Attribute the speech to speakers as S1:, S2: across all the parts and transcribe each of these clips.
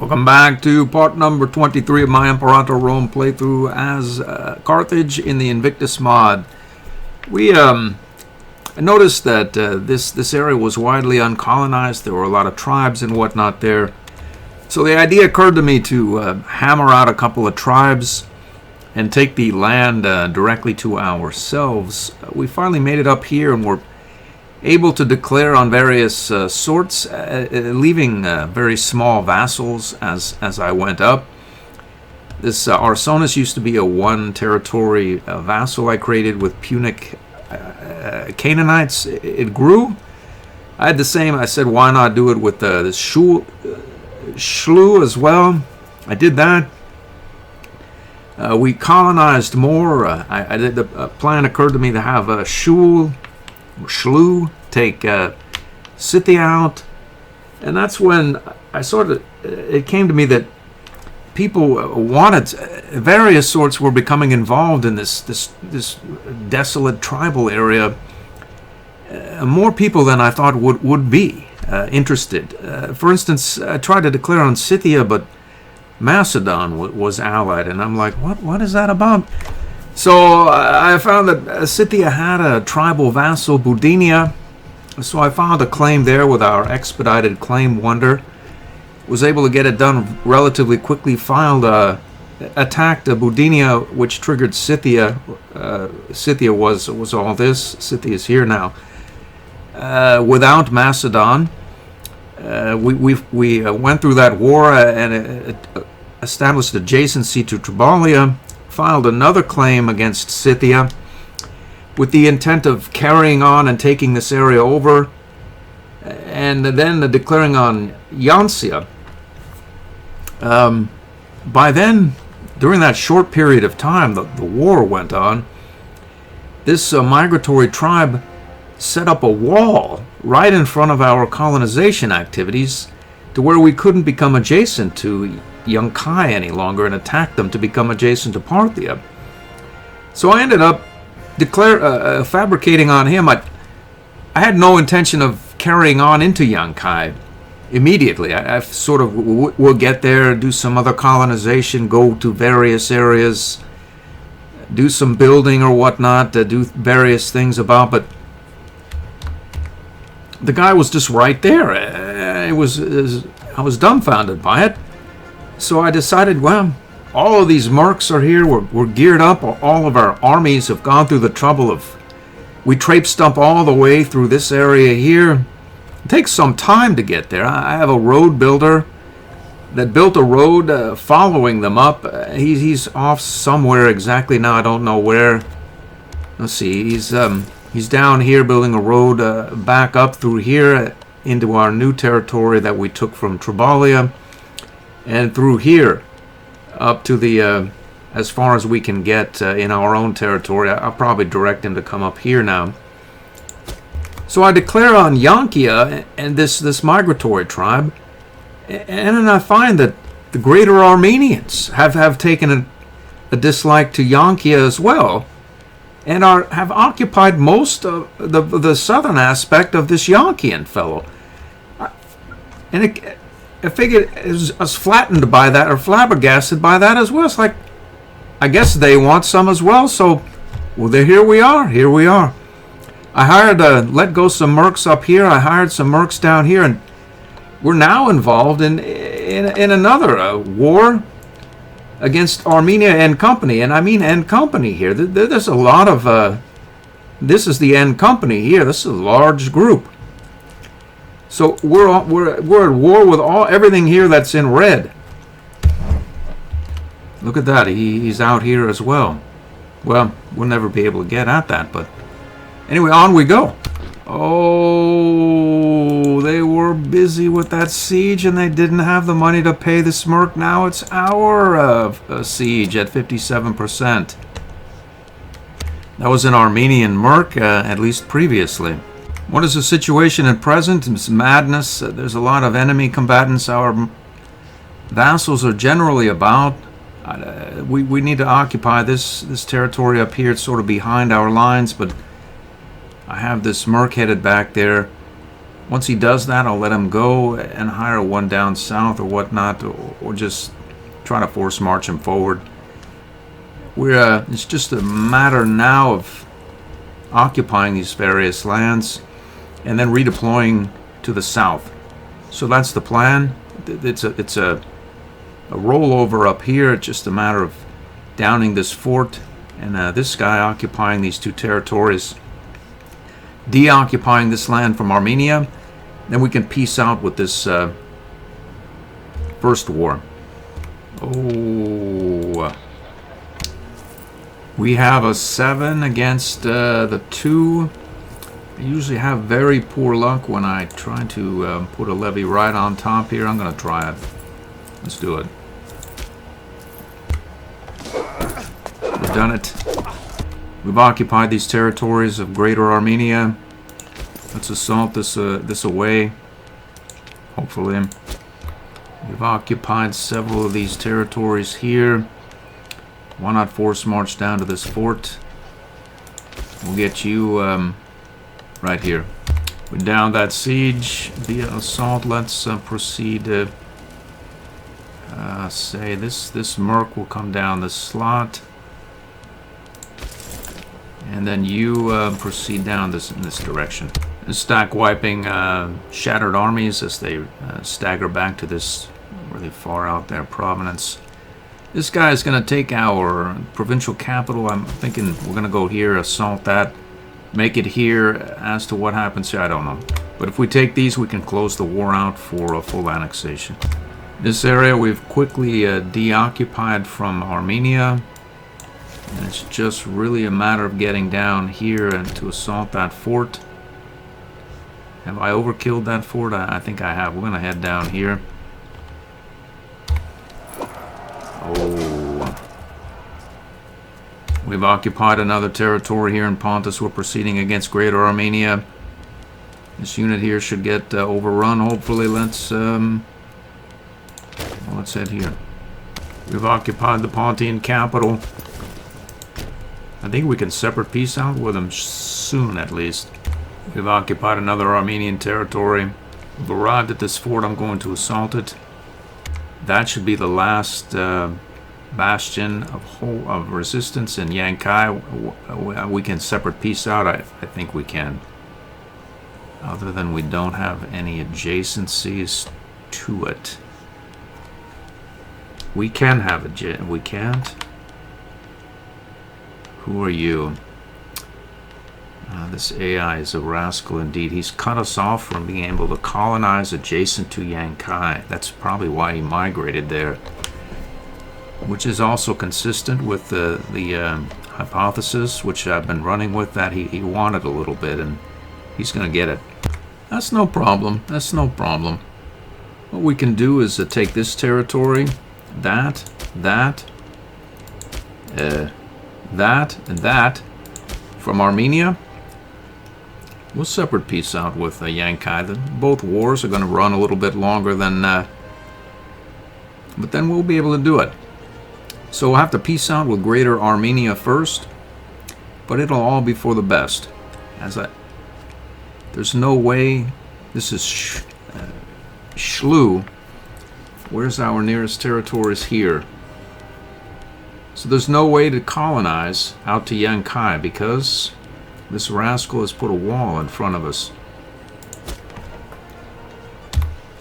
S1: Welcome back to part number 23 of my Imperator Rome playthrough as Carthage in the Invictus mod. We noticed that this area was widely uncolonized. There were a lot of tribes and whatnot there. So the idea occurred to me to hammer out a couple of tribes and take the land directly to ourselves. We finally made it up here and we're able to declare on various sorts, leaving very small vassals as I went up. This Arsonis used to be a one territory vassal I created with Punic Canaanites. It grew. I had the same. I said, why not do it with this Shlu as well? I did that. We colonized more. I did the plan occurred to me to have Shlu take Scythia out, and that's when I it came to me that people wanted various sorts were becoming involved in this desolate tribal area. More people than I thought would be interested. For instance, I tried to declare on Scythia, but Macedon was allied, and I'm like, what is that about? So I found that Scythia had a tribal vassal, Budinia. So I filed a claim there with our expedited claim wonder. Was able to get it done relatively quickly. Attacked Budinia, which triggered Scythia. Scythia was all this. Scythia is here now. Without Macedon, we went through that war and established adjacency to Triballia. Filed another claim against Scythia with the intent of carrying on and taking this area over, and then declaring on Yancia. By then, during that short period of time the war went on, this migratory tribe set up a wall right in front of our colonization activities to where we couldn't become adjacent to Yunkai any longer and attack them to become adjacent to Parthia. So I ended up fabricating on him. I had no intention of carrying on into Yunkai immediately. I sort of will get there, do some other colonization, go to various areas, do some building or whatnot, do various things about, but the guy was just right there. I was dumbfounded by it. So I decided, well, all of these mercs are here. We're geared up. All of our armies have gone through the trouble of... We traipsed up all the way through this area here. It takes some time to get there. I have a road builder that built a road following them up. He's off somewhere exactly now. I don't know where. Let's see. He's down here building a road back up through here into our new territory that we took from Triballia. And through here, up to the, as far as we can get in our own territory. I'll probably direct him to come up here now. So I declare on Yankia and this migratory tribe, and then I find that the greater Armenians have taken a dislike to Yankia as well, and have occupied most of the southern aspect of this Yankian fellow. And I figured I was flattened by that, or flabbergasted by that as well. It's like, I guess they want some as well, so, well, here we are. I hired, let go some mercs up here, I hired some mercs down here, and we're now involved in another war against Armenia and company, and I mean N company here. There's a lot of, this is the N company here, this is a large group. So we're at war with everything here that's in red. Look at that. He's out here as well. Well, we'll never be able to get at that, but anyway, on we go. Oh, they were busy with that siege, and they didn't have the money to pay the Smirk. Now it's our siege at 57%. That was an Armenian merc, at least previously. What is the situation at present? It's madness. There's a lot of enemy combatants. Our vassals are generally about. We need to occupy this territory up here. It's sort of behind our lines, but I have this merc headed back there. Once he does that, I'll let him go and hire one down south or whatnot, or just try to force march him forward. It's just a matter now of occupying these various lands and then redeploying to the south. So that's the plan. It's a rollover up here. It's just a matter of downing this fort and this guy occupying these two territories, deoccupying this land from Armenia. Then we can peace out with this first war. Oh, we have a 7 against the 2. I usually have very poor luck when I try to put a levy right on top here. I'm going to try it. Let's do it. We've done it. We've occupied these territories of Greater Armenia. Let's assault this away. Hopefully. We've occupied several of these territories here. Why not force march down to this fort? We'll get you right here. We downed that siege via assault. Let's proceed to say this merc will come down this slot. And then you proceed down in this direction. And stack wiping shattered armies as they stagger back to this really far out there province. This guy is going to take our provincial capital. I'm thinking we're going to go here, assault that, make it here. As to what happens here, I don't know. But if we take these, we can close the war out for a full annexation. This area we've quickly deoccupied from Armenia. And it's just really a matter of getting down here and to assault that fort. Have I overkilled that fort? I think I have. We're going to head down here. Oh. We've occupied another territory here in Pontus. We're proceeding against Greater Armenia. This unit here should get overrun. Hopefully, let's head here. We've occupied the Pontian capital. I think we can separate peace out with them soon, at least. We've occupied another Armenian territory. We've arrived at this fort. I'm going to assault it. That should be the last bastion of resistance in Yankai. We can separate peace out. I think we can. Other than we don't have any adjacencies to it. We can have we can't. Who are you? This AI is a rascal indeed. He's cut us off from being able to colonize adjacent to Yankai. That's probably why he migrated there. Which is also consistent with the hypothesis, which I've been running with, that he wanted a little bit, and he's going to get it. That's no problem. That's no problem. What we can do is take this territory, that, and that from Armenia. We'll separate peace out with Yankai. Both wars are going to run a little bit longer than... but then we'll be able to do it. So we'll have to peace out with Greater Armenia first. But it'll all be for the best. There's no way... This is Shlu. Where's our nearest territories here? So there's no way to colonize out to Yankai because this rascal has put a wall in front of us.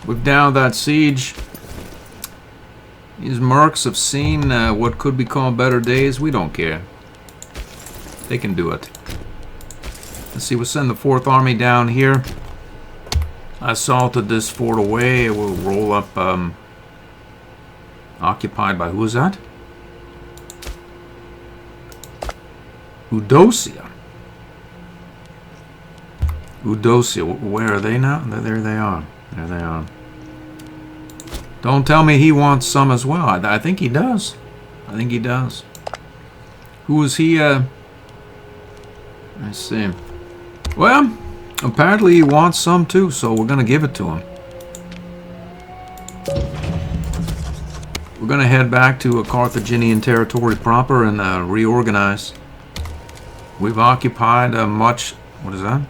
S1: We've downed that siege. These mercs have seen what could be called better days. We don't care. They can do it. Let's see, we'll send the 4th Army down here. I assaulted this fort away. We'll roll up... occupied by... Who is that? Udosia. Where are they now? There they are. There they are. Don't tell me he wants some as well. I think he does. I think he does. Who is he? I see. Well, apparently he wants some too, so we're going to give it to him. We're going to head back to a Carthaginian territory proper and reorganize. We've occupied much... What is that?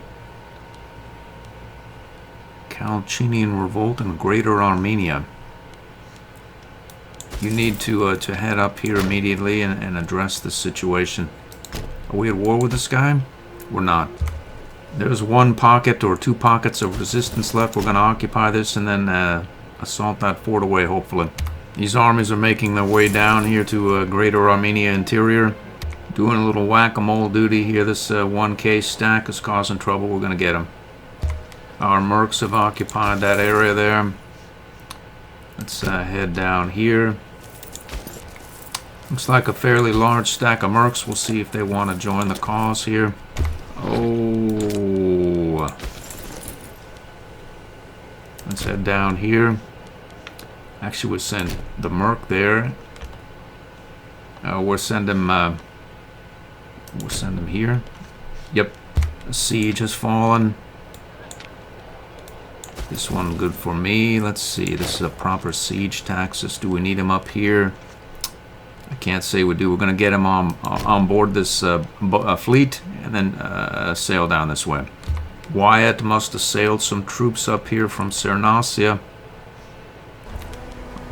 S1: Calcinian revolt in Greater Armenia. You need to head up here immediately and address the situation. Are we at war with this guy? We're not. There's one pocket or two pockets of resistance left. We're going to occupy this and then assault that fort away, hopefully. These armies are making their way down here to Greater Armenia interior. Doing a little whack-a-mole duty here. This 1K stack is causing trouble. We're going to get them. Our mercs have occupied that area there. Let's head down here. Looks like a fairly large stack of mercs. We'll see if they want to join the cause here. Oh. Let's head down here. Actually, we'll send the merc there. We'll send him here. Yep. A siege has fallen. This one good for me. Let's see. This is a proper siege taxis. Do we need him up here? I can't say we do. We're going to get him on board this fleet and then sail down this way. Wyatt must have sailed some troops up here from Cernasia.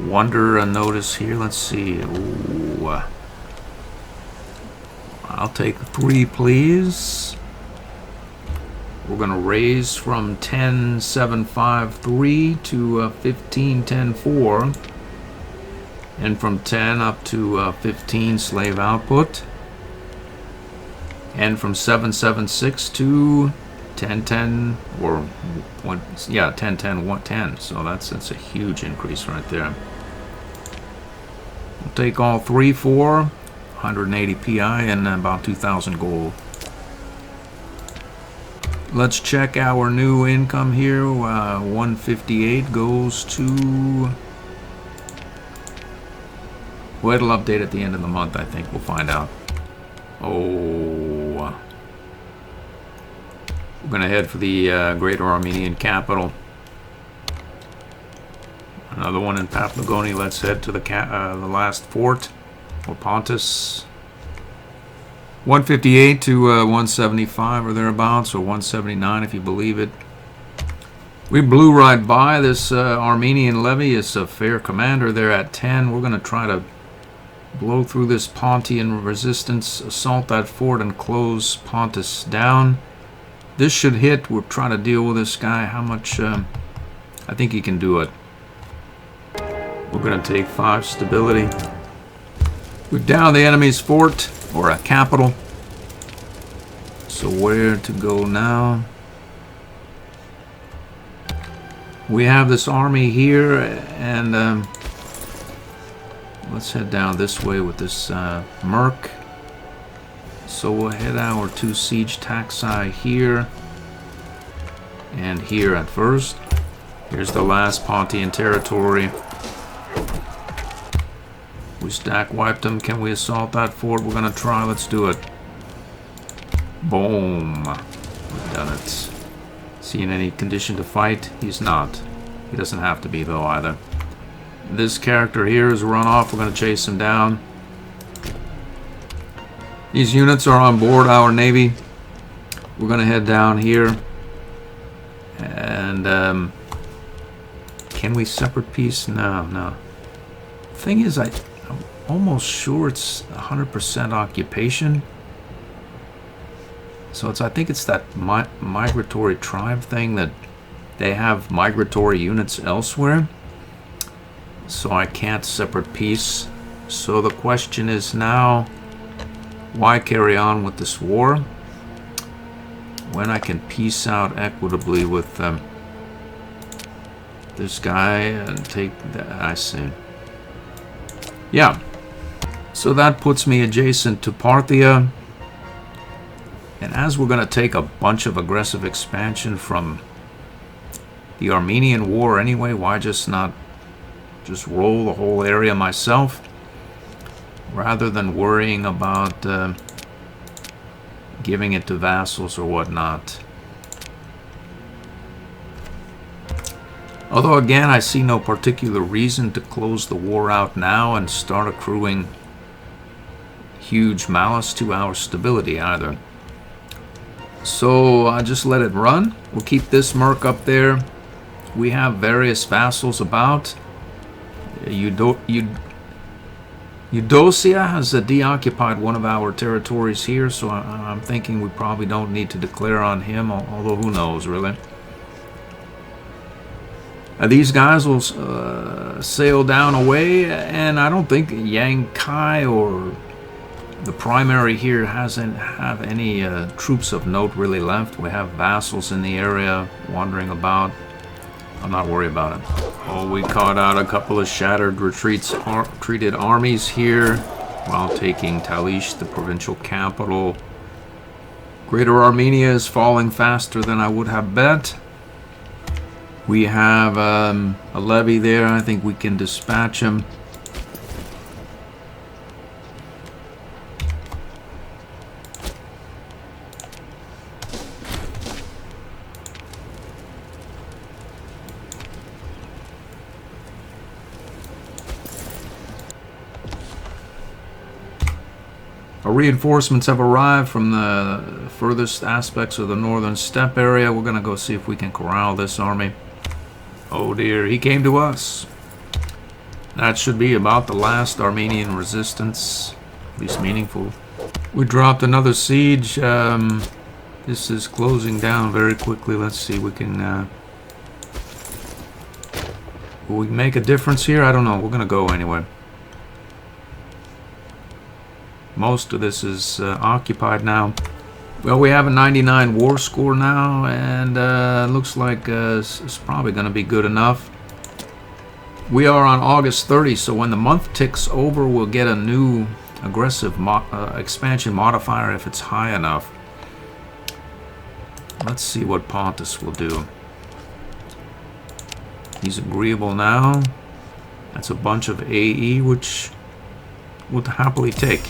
S1: Wonder a notice here. Let's see. Ooh. I'll take 3, please. We're going to raise from 10,753 to 15,10,4. And from 10 up to 15 slave output. And from 776 to 1010 or 1010 So that's a huge increase right there. We'll take all 3 for 180 PI and about 2,000 gold. Let's check our new income here. 158 goes to... Well, it'll update at the end of the month, I think. We'll find out. Oh. We're going to head for the Greater Armenian capital. Another one in Paphlagonia. Let's head to the last fort, or Pontus. 158 to 175 or thereabouts, or 179 if you believe it. We blew right by this Armenian levy. It's a fair commander there at 10. We're going to try to blow through this Pontian resistance, assault that fort, and close Pontus down. This should hit. We're trying to deal with this guy. How much? I think he can do it. We're going to take 5 stability. We've downed the enemy's fort, or a capital. So where to go now? We have this army here, and let's head down this way with this merc. So we'll head our 2 siege taxi here and here at first. Here's the last Pontian territory. We stack wiped them. Can we assault that fort? We're gonna try. Let's do it. Boom. We've done it. Is he in any condition to fight? He's not. He doesn't have to be though either. This character here is run off. We're going to chase him down. These units are on board our navy. We're going to head down here. And can we separate peace? No. Thing is, I'm almost sure it's 100% occupation. So I think it's that migratory tribe thing that they have migratory units elsewhere. So I can't separate peace. So the question is now, why carry on with this war when I can peace out equitably with this guy and take that? I see. Yeah. So that puts me adjacent to Parthia. And as we're going to take a bunch of aggressive expansion from the Armenian War anyway, why just not just roll the whole area myself rather than worrying about giving it to vassals or whatnot. Although again, I see no particular reason to close the war out now and start accruing huge malice to our stability either. So I just let it run. We'll keep this merc up there. We have various vassals about. Eudocia has deoccupied one of our territories here, so I'm thinking we probably don't need to declare on him, although who knows, really. These guys will sail down away, and I don't think Yang Kai or the primary here hasn't have any troops of note really left. We have vassals in the area wandering about. I'm not worried about it. Oh, we caught out a couple of shattered retreated armies here while taking Talish, the provincial capital. Greater Armenia is falling faster than I would have bet. We have a levy there. I think we can dispatch him. Our reinforcements have arrived from the furthest aspects of the northern steppe area. We're going to go see if we can corral this army. Oh dear, he came to us. That should be about the last Armenian resistance, at least meaningful. We dropped another siege. This is closing down very quickly. Let's see, we can... will we make a difference here? I don't know. We're going to go anyway. Most of this is occupied now. Well, we have a 99 war score now, and looks like it's probably going to be good enough. We are on August 30, so when the month ticks over, we'll get a new aggressive expansion modifier if it's high enough. Let's see what Pontus will do. He's agreeable now. That's a bunch of AE, which we'll happily take.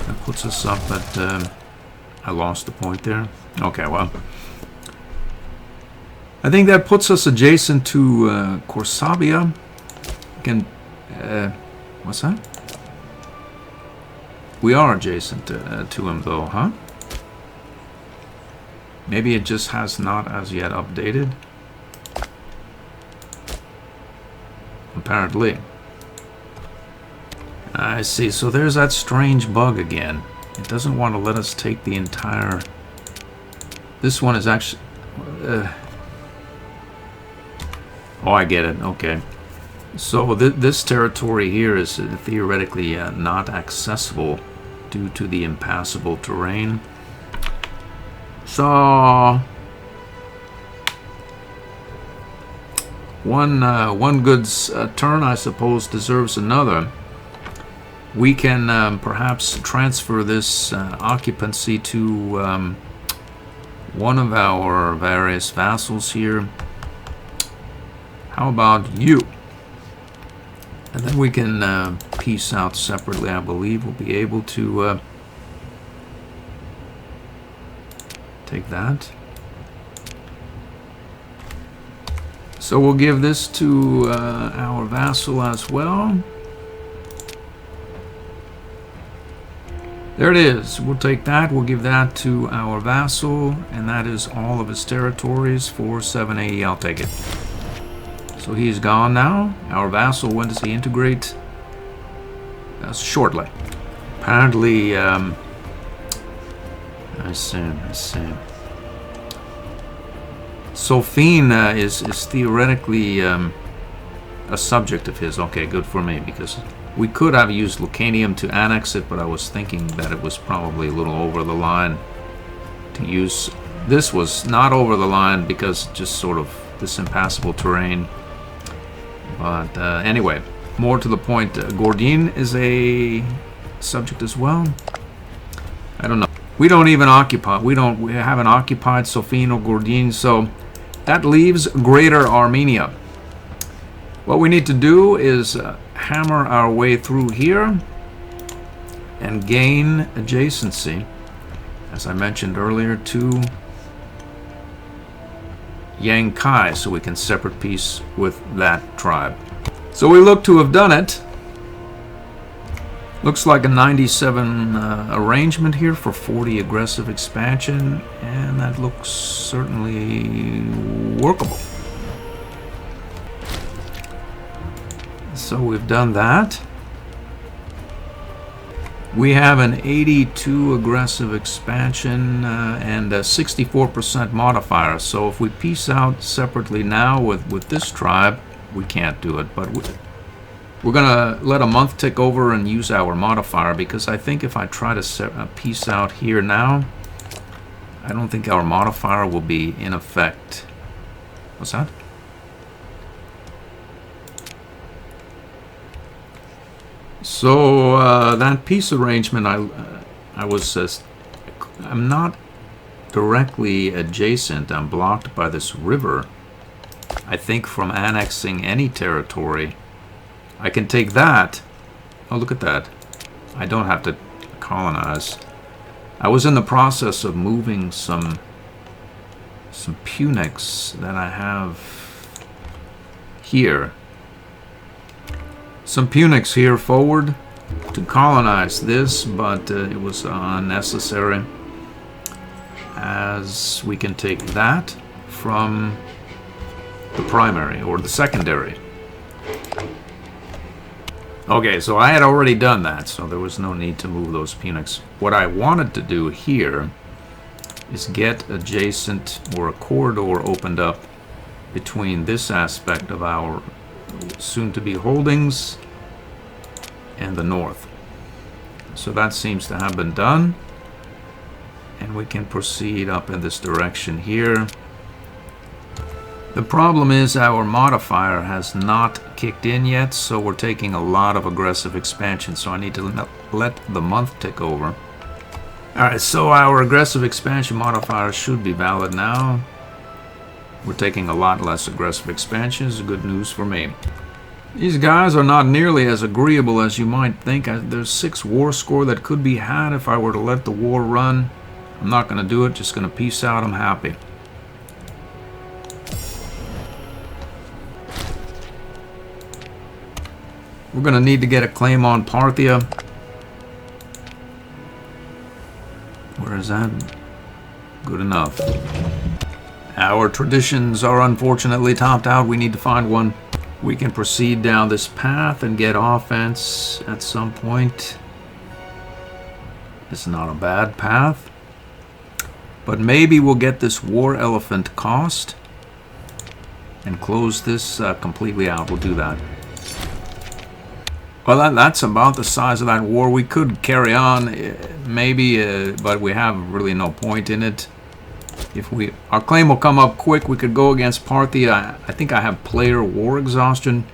S1: That puts us up at... I lost the point there. Okay, well. I think that puts us adjacent to Korsavia. Can... what's that? We are adjacent to him, though, huh? Maybe it just has not as yet updated. Apparently. I see. So there's that strange bug again. It doesn't want to let us take the entire... This one is actually... Oh, I get it. Okay. So this territory here is theoretically not accessible due to the impassable terrain. So... One good turn, I suppose, deserves another. We can perhaps transfer this occupancy to one of our various vassals here. How about you? And then we can peace out separately, I believe. We'll be able to take that. So we'll give this to our vassal as well. There it is. We'll take that. We'll give that to our vassal, and that is all of his territories for 780. I'll take it. So he's gone now. Our vassal, when does he integrate? Shortly. Apparently, I see. Sophine is theoretically a subject of his. Okay, good for me, because we could have used Lucanium to annex it, but I was thinking that it was probably a little over the line to use. This was not over the line because just sort of this impassable terrain. But anyway, more to the point, Gordine is a subject as well. I don't know. We don't even occupy. We haven't occupied Sophine or Gordine, so that leaves Greater Armenia. What we need to do is hammer our way through here and gain adjacency, as I mentioned earlier, to Yang Kai, so we can separate peace with that tribe. So we look to have done it. Looks like a 97 arrangement here for 40 aggressive expansion, and that looks certainly workable. So we've done that. We have an 82 aggressive expansion and a 64% modifier. So if we peace out separately now with this tribe, we can't do it. But we're going to let a month tick over and use our modifier, because I think if I try to peace out here now, I don't think our modifier will be in effect. What's that? So that peace arrangement, I'm not directly adjacent. I'm blocked by this river. I think from annexing any territory, I can take that. Oh, look at that. I don't have to colonize. I was in the process of moving some Punics that I have here. Some Punics here forward to colonize this, but it was unnecessary, as we can take that from the primary or the secondary. Okay, so I had already done that, so there was no need to move those Punics. What I wanted to do here is get adjacent, or a corridor opened up between this aspect of our soon-to-be holdings and the north. So that seems to have been done, and we can proceed up in this direction here. The problem is our modifier has not kicked in yet, so we're taking a lot of aggressive expansion, so I need to let the month tick over. Alright, so our aggressive expansion modifier should be valid now. We're taking a lot less aggressive expansions. Good news for me. These guys are not nearly as agreeable as you might think. There's 6 war score that could be had if I were to let the war run. I'm not going to do it. Just going to peace out. I'm happy. We're going to need to get a claim on Parthia. Where is that? Good enough. Our traditions are unfortunately topped out. We need to find one. We can proceed down this path and get offense at some point. It's not a bad path. But maybe we'll get this war elephant cost and close this completely out. We'll do that. Well, that's about the size of that war. We could carry on, maybe, but we have really no point in it. If our claim will come up quick, we could go against Parthia. I think I have player war exhaustion.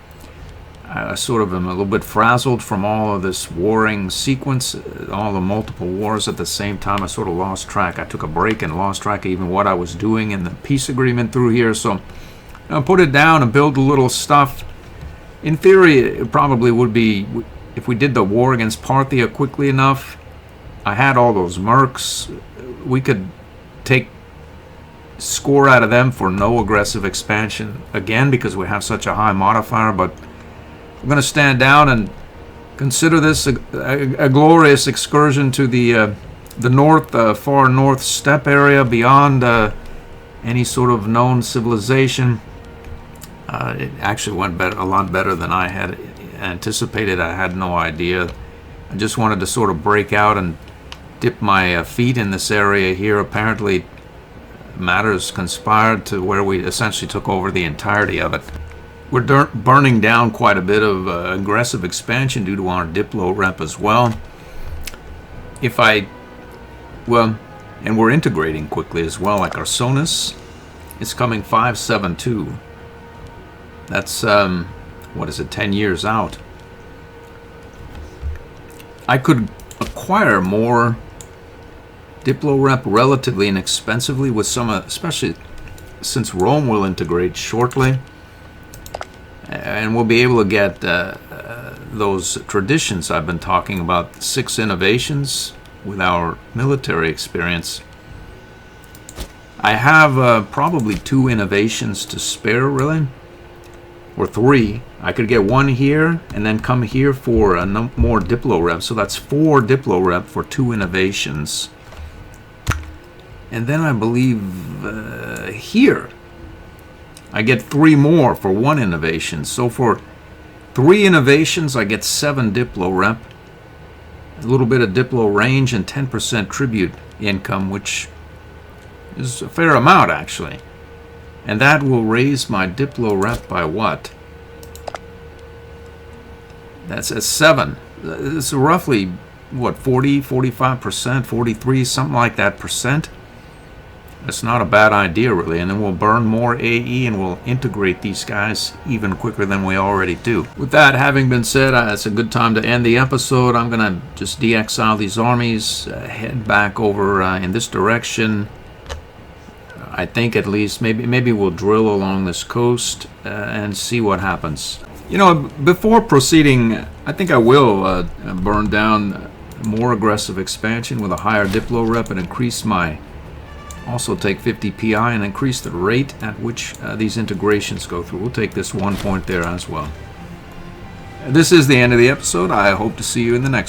S1: I sort of am a little bit frazzled from all of this warring sequence, all the multiple wars at the same time. I sort of lost track. I took a break and lost track of even what I was doing in the peace agreement through here. So I'll put it down and build a little stuff. In theory, it probably would be, if we did the war against Parthia quickly enough, I had all those mercs, we could take score out of them for no aggressive expansion again, because we have such a high modifier. But I'm going to stand down and consider this a glorious excursion to the north, far north steppe area beyond any sort of known civilization. It actually went a lot better than I had anticipated. I had no idea. I just wanted to sort of break out and dip my feet in this area here. Apparently matters conspired to where we essentially took over the entirety of it. We're burning down quite a bit of aggressive expansion due to our Diplo rep as well. And we're integrating quickly as well, like our Sonus is coming 572. That's, what is it, 10 years out. I could acquire more Diplo rep relatively inexpensively with some, especially since Rome will integrate shortly. And we'll be able to get those traditions I've been talking about, 6 innovations with our military experience. I have probably 2 innovations to spare, really. Or 3. I could get 1 here and then come here for more Diplo rep. So that's 4 Diplo rep for 2 innovations. And then I believe here I get 3 more for 1 innovation. So for 3 innovations, I get 7 Diplo rep. A little bit of Diplo range and 10% tribute income, which is a fair amount actually. And that will raise my Diplo rep by what? That's a 7. This is roughly, what, 40, 45%, 43, something like that percent. That's not a bad idea, really. And then we'll burn more AE and we'll integrate these guys even quicker than we already do. With that having been said, it's a good time to end the episode. I'm going to just de-exile these armies, head back over in this direction. I think at least, maybe we'll drill along this coast and see what happens. You know, before proceeding, I think I will burn down more aggressive expansion with a higher Diplo rep and increase my... Also take 50 PI and increase the rate at which these integrations go through. We'll take this 1 point there as well. This is the end of the episode. I hope to see you in the next